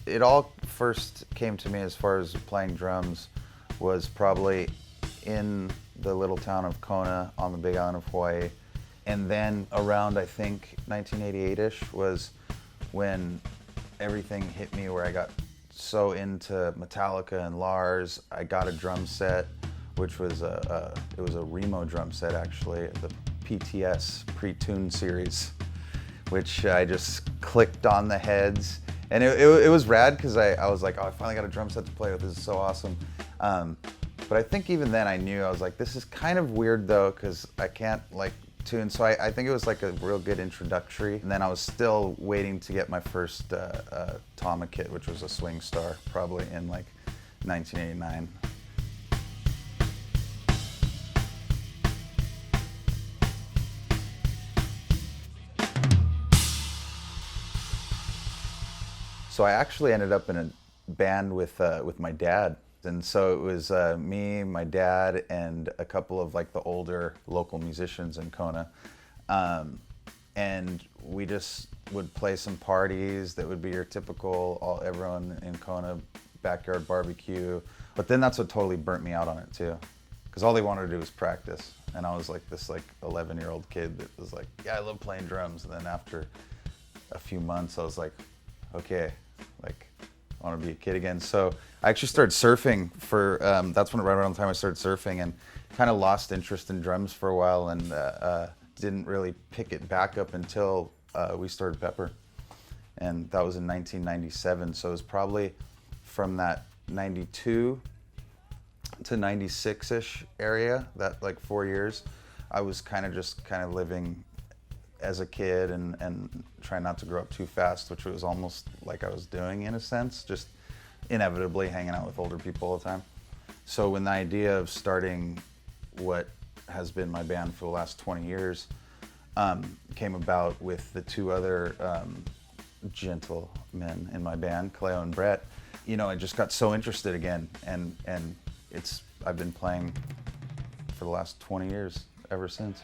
It all first came to me as far as playing drums was probably in the little town of Kona on the Big Island of Hawaii. And then around, I think, 1988-ish was when everything hit me, where I got so into Metallica and Lars. I got a drum set, which was it was a Remo drum set, actually, the PTS pre-tuned series, which I just clicked on the heads. And it was rad, because I was like, oh, I finally got a drum set to play with. This is so awesome. But I think even then I knew, I was like, this is kind of weird though, because I can't like tune. So I think it was like a real good introductory. And then I was still waiting to get my first Tama kit, which was a Swing Star, probably in like 1989. So I actually ended up in a band with my dad. And so it was me, my dad, and a couple of like the older local musicians in Kona. And we just would play some parties that would be your typical, everyone in Kona, backyard barbecue. But then that's what totally burnt me out on it too. Because all they wanted to do was practice. And I was like this like 11-year-old kid that was like, yeah, I love playing drums. And then after a few months, I was like, okay, like, I want to be a kid again. So I actually started surfing for, that's when right around the time I started surfing, and kind of lost interest in drums for a while, and didn't really pick it back up until we started Pepper. And that was in 1997. So it was probably from that 92 to 96-ish area, that like 4 years, I was kind of living as a kid and trying not to grow up too fast, which was almost like I was doing in a sense, just inevitably hanging out with older people all the time. So when the idea of starting what has been my band for the last 20 years came about with the two other gentlemen in my band, Cleo and Brett, you know, I just got so interested again, and I've been playing for the last 20 years ever since.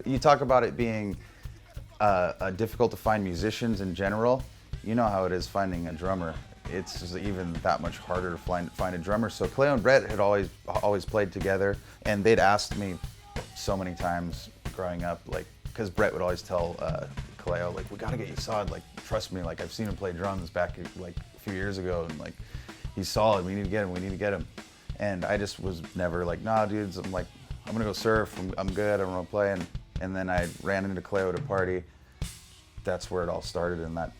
You talk about it being difficult to find musicians in general. You know how it is finding a drummer. It's just even that much harder to find a drummer. So Cleo and Brett had always played together, and they'd asked me so many times growing up, like, because Brett would always tell Cleo, like, we gotta get Yesod, like, trust me, like, I've seen him play drums back like a few years ago, and like, he's solid, we need to get him. And I just was never like, nah, dudes, I'm like, I'm gonna go surf, I'm good, I'm gonna play. And then I ran into Cleo at a party. That's where it all started, and that,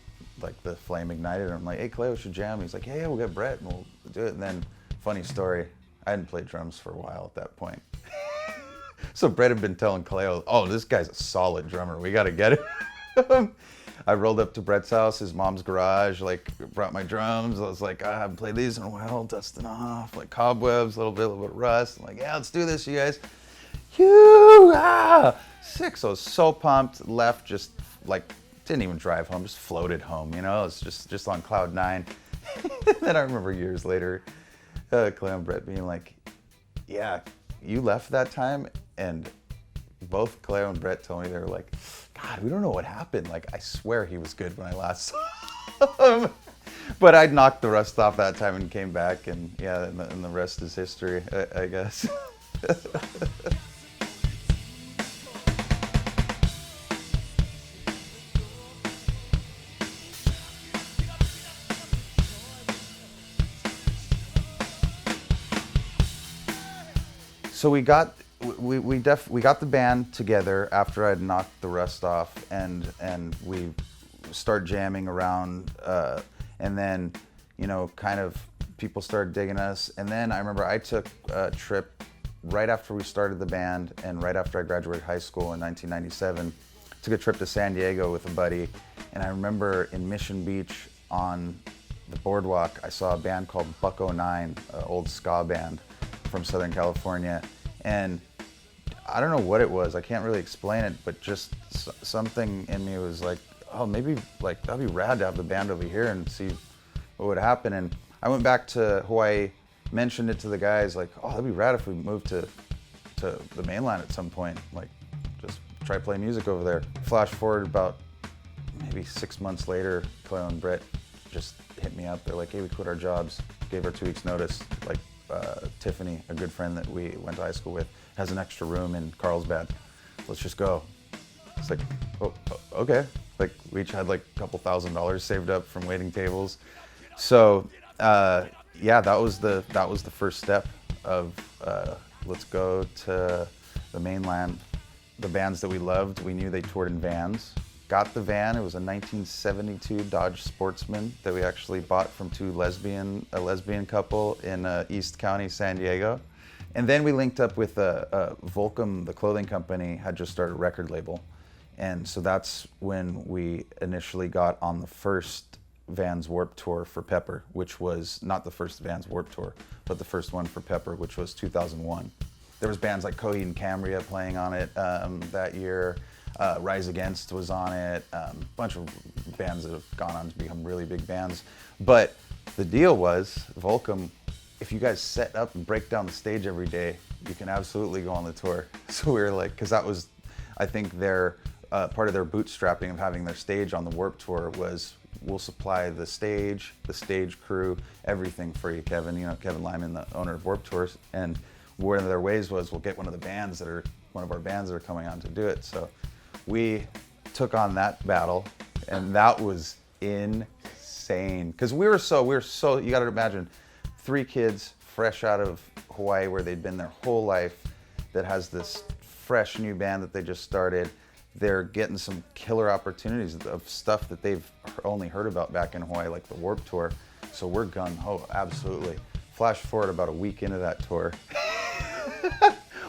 like, the flame ignited. And I'm like, hey, Cleo, should jam. He's like, hey, we'll get Brett and we'll do it. And then, funny story, I hadn't played drums for a while at that point. So Brett had been telling Cleo, oh, this guy's a solid drummer, we gotta get him. I rolled up to Brett's house, his mom's garage, like, brought my drums. I was like, I haven't played these in a while, dusting off, like cobwebs, a little bit of rust. I'm like, yeah, let's do this, you guys. Sick. So I was so pumped, left, just like, didn't even drive home, just floated home, you know, it was just on cloud nine. Then I remember years later, Cleo and Brett being like, yeah, you left that time, and both Cleo and Brett told me, they were like, God, we don't know what happened. Like, I swear he was good when I last saw him. But I'd knocked the rust off that time and came back, and yeah, and the rest is history, I guess. So we got the band together after I'd knocked the rust off, and we started jamming around, and then, you know, kind of people started digging us. And then I remember I took a trip right after we started the band, and right after I graduated high school in 1997, took a trip to San Diego with a buddy. And I remember in Mission Beach on the boardwalk, I saw a band called Buck 09, an old ska band from Southern California. And I don't know what it was, I can't really explain it, but just something in me was like, oh, maybe like that'd be rad to have the band over here and see what would happen. And I went back to Hawaii, mentioned it to the guys, like, oh, that'd be rad if we moved to the mainland at some point. Like, just try playing music over there. Flash forward about maybe 6 months later, Cleo and Brett just hit me up. They're like, hey, we quit our jobs. Gave her 2 weeks notice. Like, Tiffany, a good friend that we went to high school with, has an extra room in Carlsbad. Let's just go. It's like, oh, okay. Like, we each had like a couple $1,000s saved up from waiting tables. So, yeah, that was the first step of let's go to the mainland. The bands that we loved, we knew they toured in vans. Got the van. It was a 1972 Dodge Sportsman that we actually bought from a lesbian couple in East County, San Diego. And then we linked up with Volcom, the clothing company, had just started a record label. And so that's when we initially got on the first Vans Warped Tour for Pepper, which was not the first Vans Warped Tour, but the first one for Pepper, which was 2001. There was bands like Coheed and Cambria playing on it that year. Rise Against was on it. A bunch of bands that have gone on to become really big bands. But the deal was, Volcom, if you guys set up and break down the stage every day, you can absolutely go on the tour. So we were like, because that was, I think, their part of their bootstrapping of having their stage on the Warped Tour was, we'll supply the stage crew, everything for you, Kevin. You know, Kevin Lyman, the owner of Warped Tours. And one of their ways was, we'll get one of our bands that are coming on to do it. So we took on that battle, and that was insane. Because we were so, you gotta imagine, 3 kids fresh out of Hawaii where they'd been their whole life that has this fresh new band that they just started. They're getting some killer opportunities of stuff that they've only heard about back in Hawaii, like the Warped Tour. So we're gung-ho, absolutely. Flash forward about a week into that tour.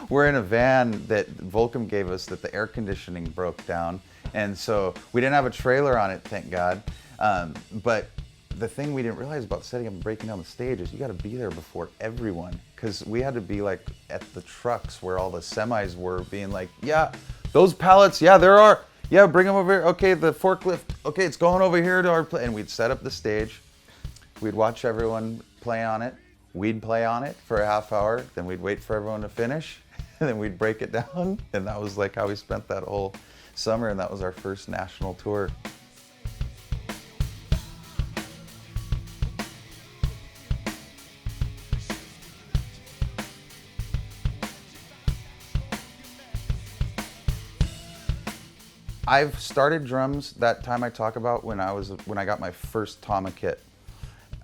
We're in a van that Volcom gave us that the air conditioning broke down. And so we didn't have a trailer on it, thank God. But the thing we didn't realize about setting up and breaking down the stage is you gotta be there before everyone. Because we had to be like at the trucks where all the semis were, being like, yeah, those pallets, yeah, there are. Yeah, bring them over here. Okay, the forklift, okay, it's going over here to our place. And we'd set up the stage. We'd watch everyone play on it. We'd play on it for a half hour. Then we'd wait for everyone to finish. And then we'd break it down. And that was like how we spent that whole summer. And that was our first national tour. I've started drums that time I talk about when I got my first Tama kit.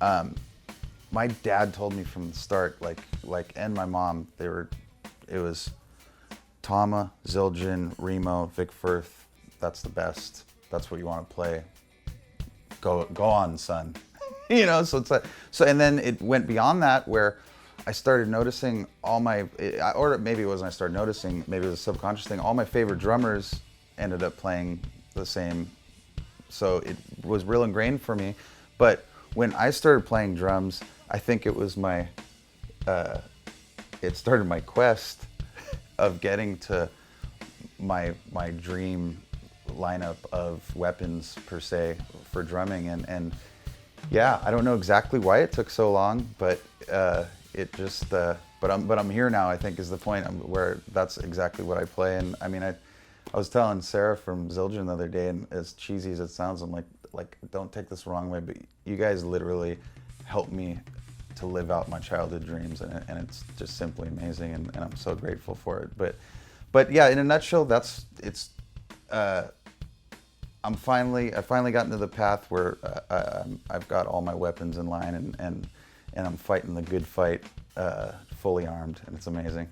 My dad told me from the start, and my mom, it was Tama, Zildjian, Remo, Vic Firth. That's the best. That's what you want to play. Go on, son. You know, so it's like, and then it went beyond that where I started noticing or maybe it wasn't I started noticing, maybe it was a subconscious thing, all my favorite drummers ended up playing the same. So it was real ingrained for me. But when I started playing drums, I think it was it started my quest of getting to my dream lineup of weapons per se for drumming. And yeah, I don't know exactly why it took so long, but it just, but I'm here now, I think is the point where that's exactly what I play. And I mean, I was telling Sarah from Zildjian the other day, and as cheesy as it sounds, I'm like, don't take this the wrong way, but you guys literally helped me to live out my childhood dreams, and it's just simply amazing, and I'm so grateful for it. But yeah, in a nutshell, I finally gotten to the path where I've got all my weapons in line, and I'm fighting the good fight fully armed, and it's amazing.